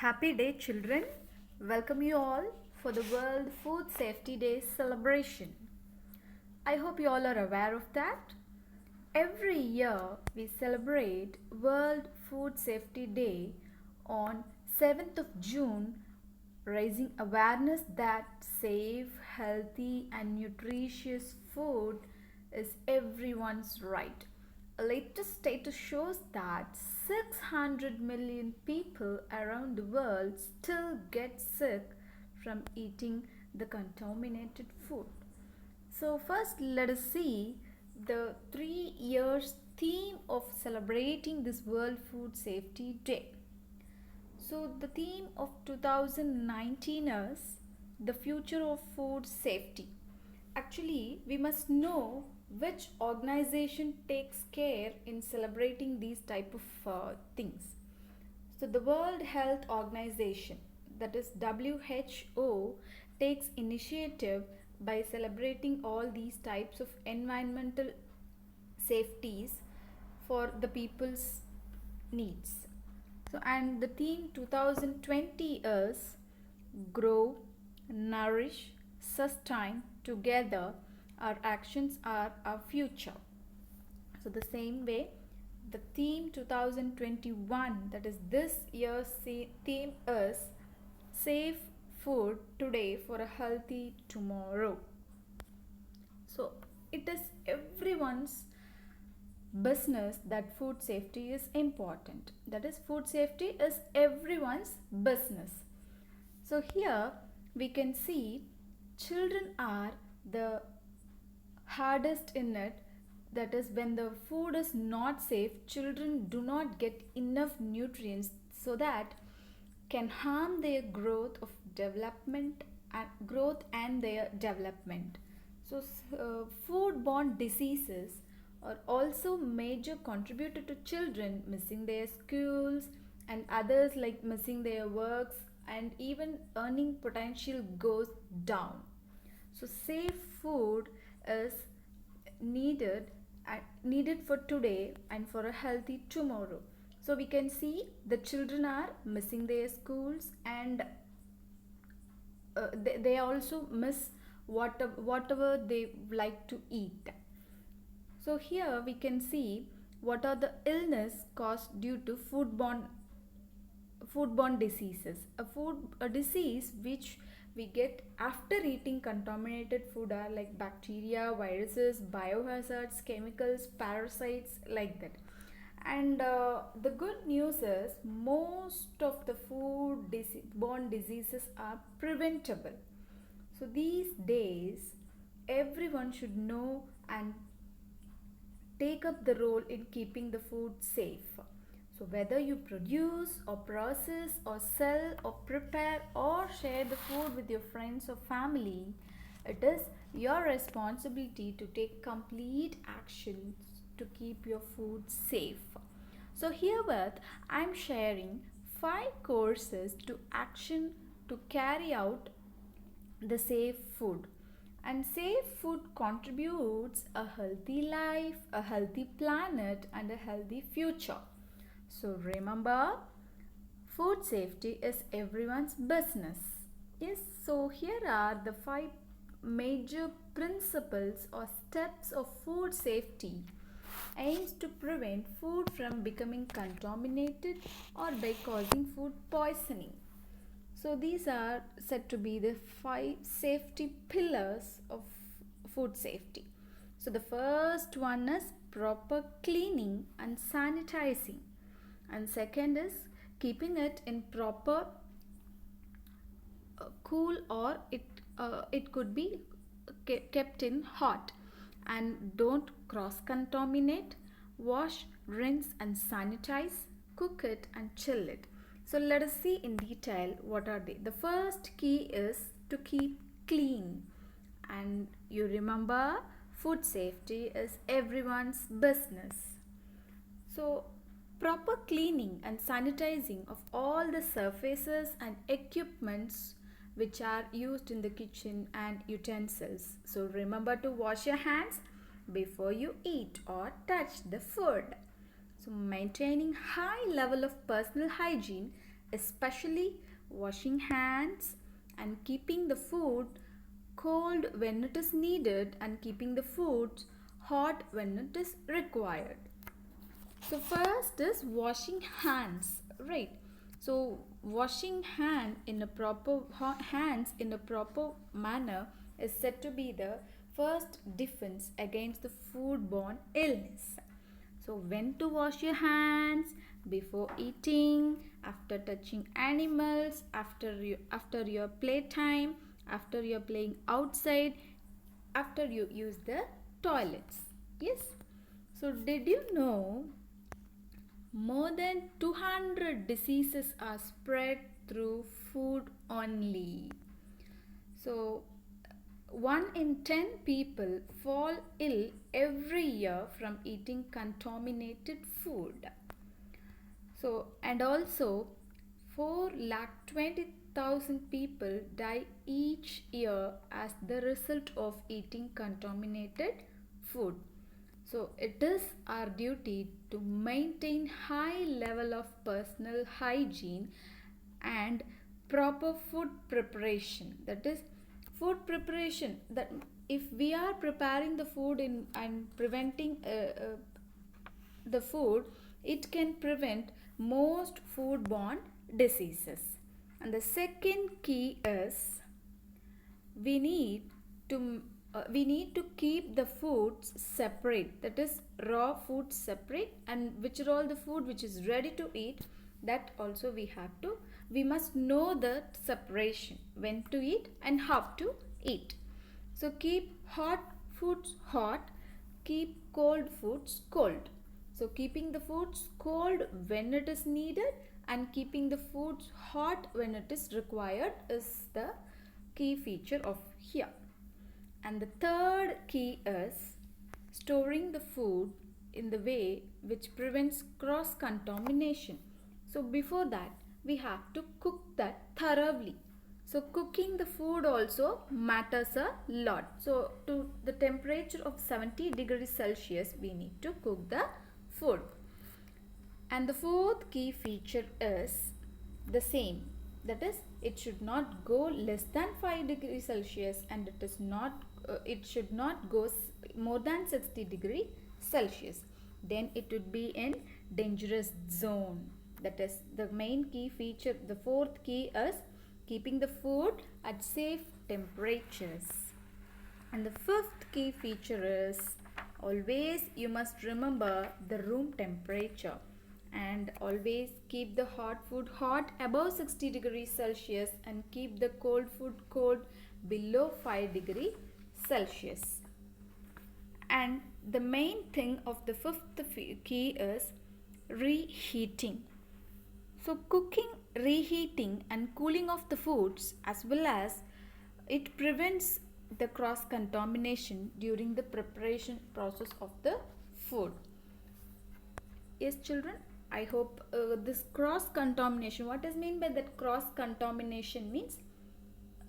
Happy day, children. Welcome you all for the World Food Safety Day celebration. I hope you all are aware of that. Every year we celebrate World Food Safety Day on 7th of June, raising awareness that safe, healthy, and nutritious food is everyone's right. A latest status shows that 600 million people around the world still get sick from eating the contaminated food. So, first, let us see the 3 years theme of celebrating this World Food Safety Day. So, the theme of 2019 is the future of food safety. Actually, we must know which organization takes care in celebrating these type of things. So the World Health Organization, that is WHO, takes initiative by celebrating all these types of environmental safeties for the people's needs. So and the theme 2020 is grow, nourish, sustain together. Our actions are our future. So the same way, the theme 2021, that is this year's theme, is safe food today for a healthy tomorrow. So it is everyone's business that food safety is important. That is, food safety is everyone's business. So here we can see children are the hardest in it. That is, when the food is not safe, children do not get enough nutrients, so that can harm their growth and their development. So foodborne diseases are also major contributor to children missing their schools and others like missing their works, and even earning potential goes down. So safe food is needed for today and for a healthy tomorrow. So we can see the children are missing their schools, and they also miss whatever they like to eat. So here we can see what are the illness caused due to foodborne diseases. A disease which we get after eating contaminated food are like bacteria, viruses, biohazards, chemicals, parasites, like that. And the good news is most of the foodborne diseases are preventable. So these days everyone should know and take up the role in keeping the food safe. So whether you produce or process or sell or prepare or share the food with your friends or family, it is your responsibility to take complete actions to keep your food safe. So herewith I am sharing 5 courses to action to carry out the safe food. And safe food contributes a healthy life, a healthy planet, and a healthy future. So remember, food safety is everyone's business. Yes, so here are the 5 major principles or steps of food safety aims to prevent food from becoming contaminated or by causing food poisoning. So these are said to be the 5 safety pillars of food safety. So the first one is proper cleaning and sanitizing, and second is keeping it in proper cool, or it could be kept in hot, and don't cross contaminate. Wash, rinse and sanitize, cook it and chill it. So let us see in detail what are they. The first key is to keep clean, and you remember food safety is everyone's business. So proper cleaning and sanitizing of all the surfaces and equipments which are used in the kitchen and utensils. So remember to wash your hands before you eat or touch the food. So maintaining high level of personal hygiene especially washing hands and keeping the food cold when it is needed and keeping the food hot when it is required. So first is washing hands, right? So washing hands in a proper manner is said to be the first defense against the foodborne illness. So when to wash your hands: before eating, after touching animals, after your playtime, after you're playing outside, after you use the toilets. Yes. So did you know more than 200 diseases are spread through food only? So 1 in 10 people fall ill every year from eating contaminated food. So, and also 4,20,000 people die each year as the result of eating contaminated food. So it is our duty to maintain high level of personal hygiene and proper food preparation. That is food preparation, that if we are preparing the food in and preventing the food, it can prevent most foodborne diseases. And the second key is we need to keep the foods separate, that is raw food separate, and which are all the food which is ready to eat, that also we must know the separation, when to eat and how to eat. So keep hot foods hot, keep cold foods cold. So keeping the foods cold when it is needed and keeping the foods hot when it is required is the key feature of here. And the third key is storing the food in the way which prevents cross contamination. So before that, we have to cook that thoroughly. So cooking the food also matters a lot. So to the temperature of 70 degrees Celsius, we need to cook the food. And the fourth key feature is the same, that is it should not go less than 5 degrees Celsius, and it should not go more than 60 degrees Celsius. Then it would be in dangerous zone. That is the main key feature. The fourth key is keeping the food at safe temperatures. And the fifth key feature is always you must remember the room temperature, and always keep the hot food hot above 60 degrees Celsius and keep the cold food cold below 5 degrees Celsius. And the main thing of the fifth key is reheating. So cooking, reheating and cooling of the foods, as well as it prevents the cross contamination during the preparation process of the food. Yes, children, I hope this cross contamination, what is mean by that cross contamination means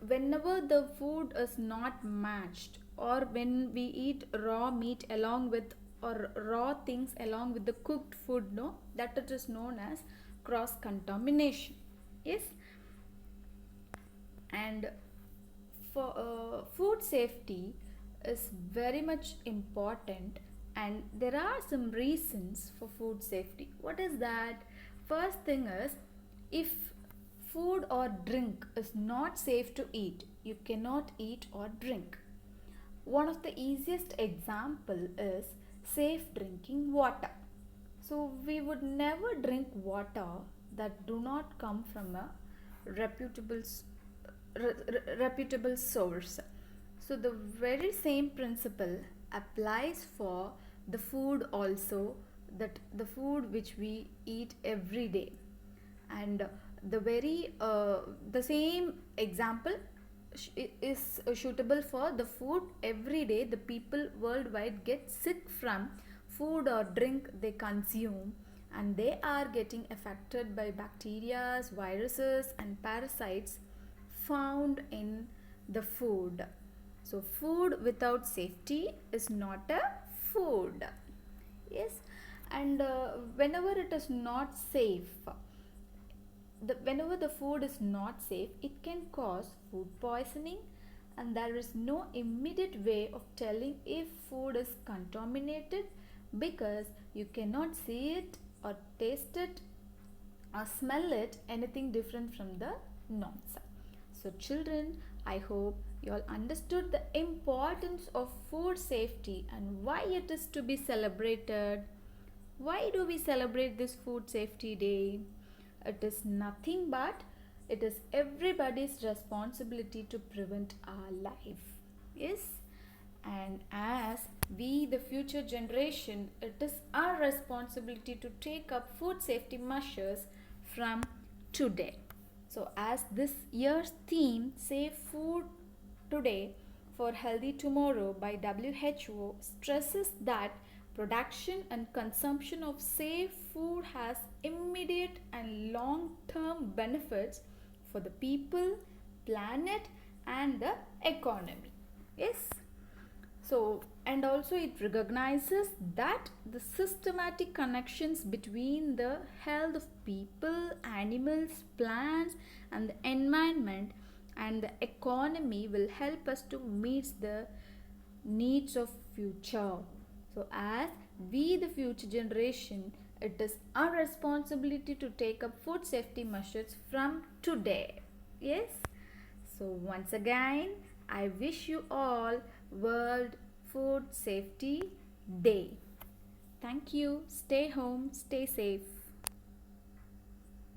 whenever the food is not matched, or when we eat raw meat along with, or raw things along with the cooked food, no, that it is known as cross contamination. Yes. And for food safety is very much important, and there are some reasons for food safety. What is that? First thing is, if food or drink is not safe to eat, you cannot eat or drink. One of the easiest example is safe drinking water. So we would never drink water that do not come from a reputable source. So the very same principle applies for the food also, that the food which we eat every day. And the same example is suitable for the food every day. The people worldwide get sick from food or drink they consume, and they are getting affected by bacteria, viruses and parasites found in the food. So food without safety is not a food. Yes. And whenever it is not safe, whenever the food is not safe, it can cause food poisoning, and there is no immediate way of telling if food is contaminated because you cannot see it or taste it or smell it anything different from the non-sap. So children, I hope you all understood the importance of food safety and why it is to be celebrated. Why do we celebrate this food safety day? It is nothing but it is everybody's responsibility to prevent our life. Yes? And as we, the future generation, it is our responsibility to take up food safety measures from today. So, as this year's theme, Safe Food Today for Healthy Tomorrow by WHO, stresses that production and consumption of safe food has immediate and long term benefits for the people, planet, and the economy. Yes? So, and also it recognizes that the systematic connections between the health of people, animals, plants, and the environment and the economy will help us to meet the needs of future. So, as we, the future generation, it is our responsibility to take up food safety measures from today. Yes? So, once again, I wish you all World Food Safety Day. Thank you. Stay home, stay safe.